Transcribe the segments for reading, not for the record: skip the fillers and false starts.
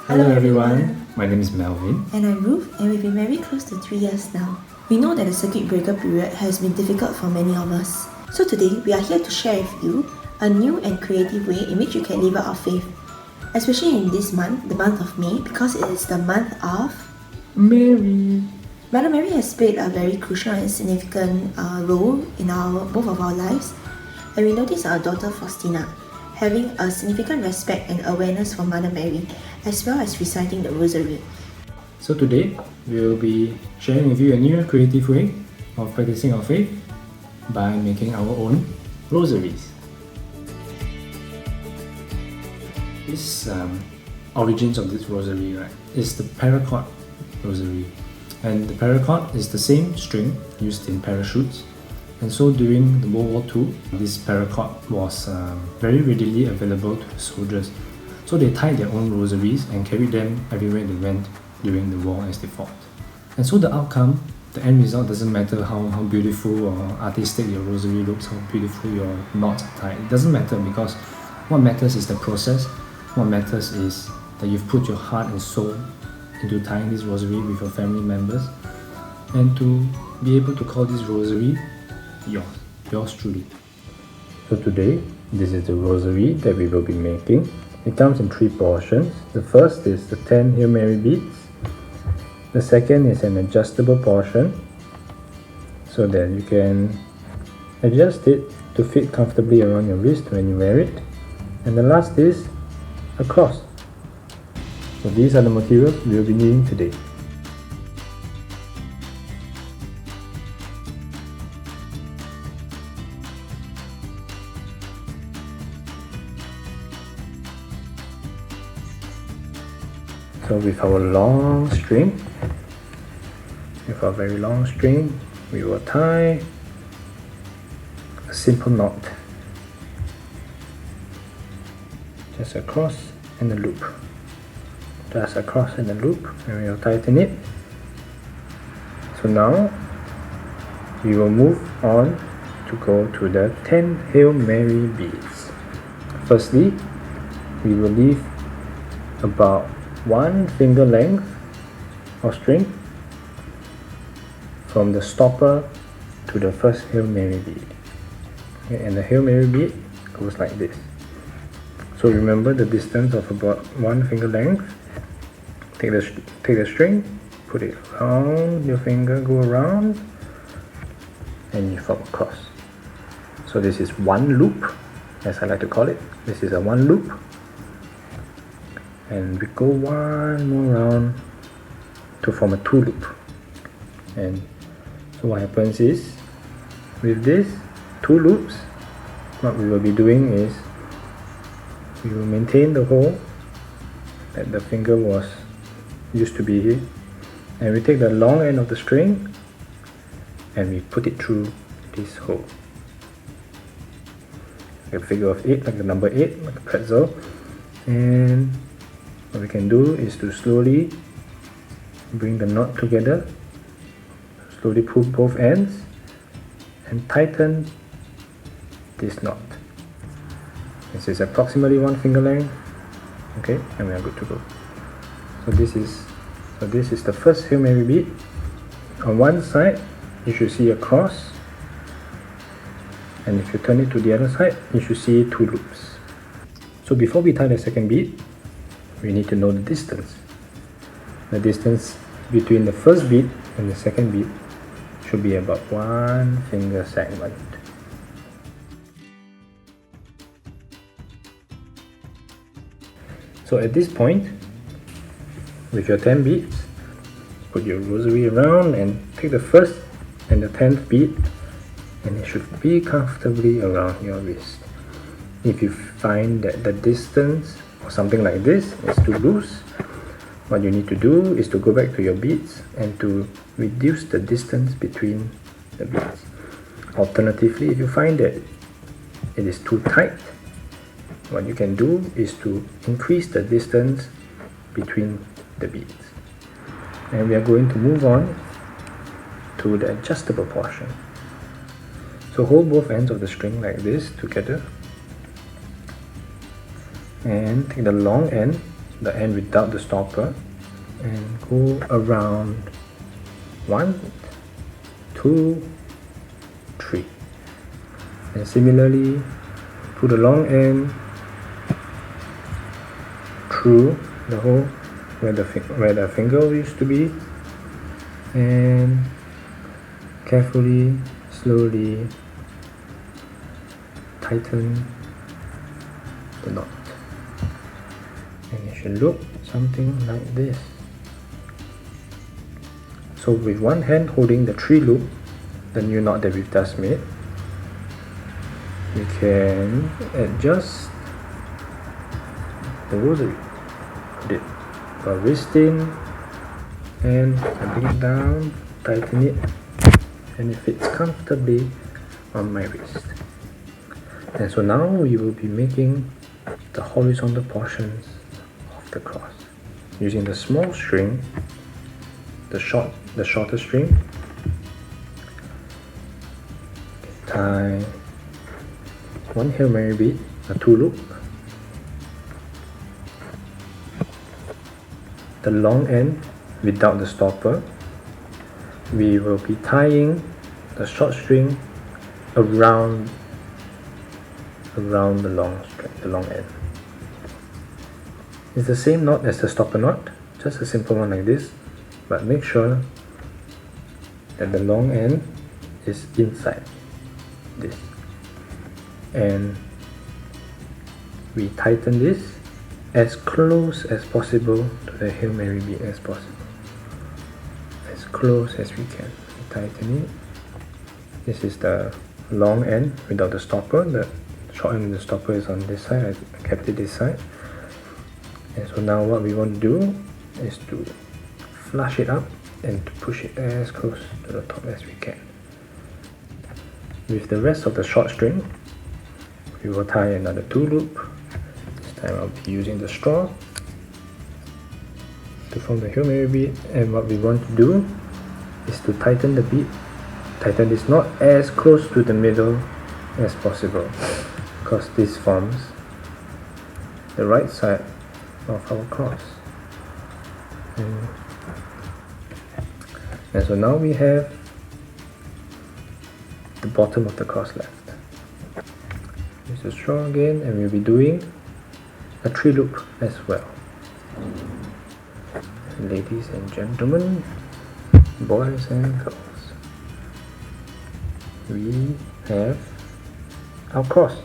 Hello everyone, my name is Melvin. And I'm Ruth, and we've been married close to 3 years now. We know that the circuit breaker period has been difficult for many of us. So today, we are here to share with you a new and creative way in which you can live out our faith. Especially in this month, the month of May, because it is the month of Mary. Mother Mary has played a very crucial and significant role in both of our lives. And we notice our daughter Fatima having a significant respect and awareness for Mother Mary, as well as reciting the Rosary. So today, we will be sharing with you a new creative way of practicing our faith by making our own rosaries. This origins of this rosary, right, is the paracord rosary. And the paracord is the same string used in parachutes. And so during the World War II, this paracord was very readily available to the soldiers. So they tied their own rosaries and carried them everywhere they went during the war as they fought. And so the outcome, the end result, doesn't matter how beautiful or artistic your rosary looks, how beautiful your knots are tied. It doesn't matter, because what matters is the process. What matters is that you've put your heart and soul into tying this rosary with your family members, and to be able to call this rosary yours truly. So today, this is the rosary that we will be making. It comes in 3 portions. The first is the 10 Hail Mary beads. The second is an adjustable portion, so that you can adjust it to fit comfortably around your wrist when you wear it. And the last is a cross. So these are the materials we will be needing today. So with our long string, with our very long string, we will tie a simple knot, just a cross and a loop, just a cross and a loop, and we will tighten it. So now we will move on to go to the 10 Hail Mary beads. Firstly, we will leave about 1 finger length of string from the stopper to the first Hail Mary bead. Okay, and the Hail Mary bead goes like this. So remember the distance of about 1 finger length. Take the string, put it around your finger, go around, and you form a cross. So this is 1 loop, as I like to call it. This is a 1 loop. And we go 1 more round to form a 2 loop. And so what happens is, with this 2 loops, what we will be doing is we will maintain the hole that the finger used to be here, and we take the long end of the string and we put it through this hole, like a figure of 8, like the number 8, like a pretzel. And what we can do is to slowly bring the knot together, slowly pull both ends and tighten this knot. This is approximately 1 finger length, okay, and we are good to go. So this is the first Hail Mary bead. On one side, you should see a cross, and if you turn it to the other side, you should see 2 loops. So before we tie the second bead, we need to know the distance. The distance between the first bead and the second bead should be about 1 finger segment. So at this point, with your 10 beads, put your rosary around and take the first and the 10th bead, and it should be comfortably around your wrist. If you find that the distance or something like this is too loose, what you need to do is to go back to your beads and to reduce the distance between the beads. Alternatively, if you find that it is too tight, what you can do is to increase the distance between the beads. And we are going to move on to the adjustable portion. So hold both ends of the string like this together, and take the long end the end without the stopper and go around 1, 2, 3. And similarly, put the long end through the hole where the finger used to be, and carefully, slowly tighten the knot. And it should look something like this. So with one hand holding the 3 loop, the new knot that we've just made, we can adjust the rosary. Put it by wrist in and bring it down, tighten it, and it fits comfortably on my wrist. And so now we will be making the horizontal portions of the cross using the small string, the shorter string. Tie one Hail Mary bead, a 2 loop, the long end without the stopper. We will be tying the short string around the long end. It's the same knot as the stopper knot, just a simple one like this, but make sure that the long end is inside this, and we tighten this as close as possible to the Hail Mary bead as possible, as close as we can. We tighten it. This is the long end without the stopper. The short end of the stopper is on this side. I kept it this side. And so now what we want to do is to flush it up and to push it as close to the top as we can. With the rest of the short string, we will tie another 2 loop. This time I'll be using the straw to form the Hail Mary bead, and what we want to do is to tighten the bead, tighten this knot as close to the middle as possible, because this forms the right side of our cross. And so now we have the bottom of the cross left. Use the straw again, and we'll be doing a 3 loop as well. Ladies and gentlemen, boys and girls, we have our cross.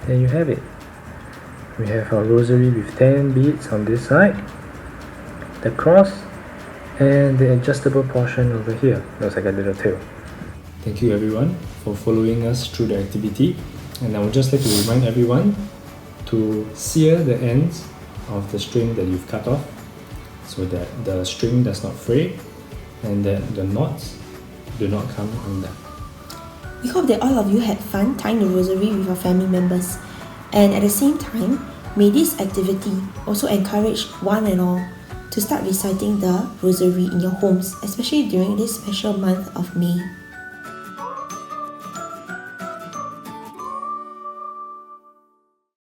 There you have it. We have our rosary with 10 beads on this side, the cross, and the adjustable portion over here. Looks like a little tail. Thank you everyone for following us through the activity, and I would just like to remind everyone to sear the ends of the string that you've cut off so that the string does not fray and that the knots do not come undone. We hope that all of you had fun tying the rosary with your family members, and at the same time, may this activity also encourage one and all to start reciting the rosary in your homes, especially during this special month of May.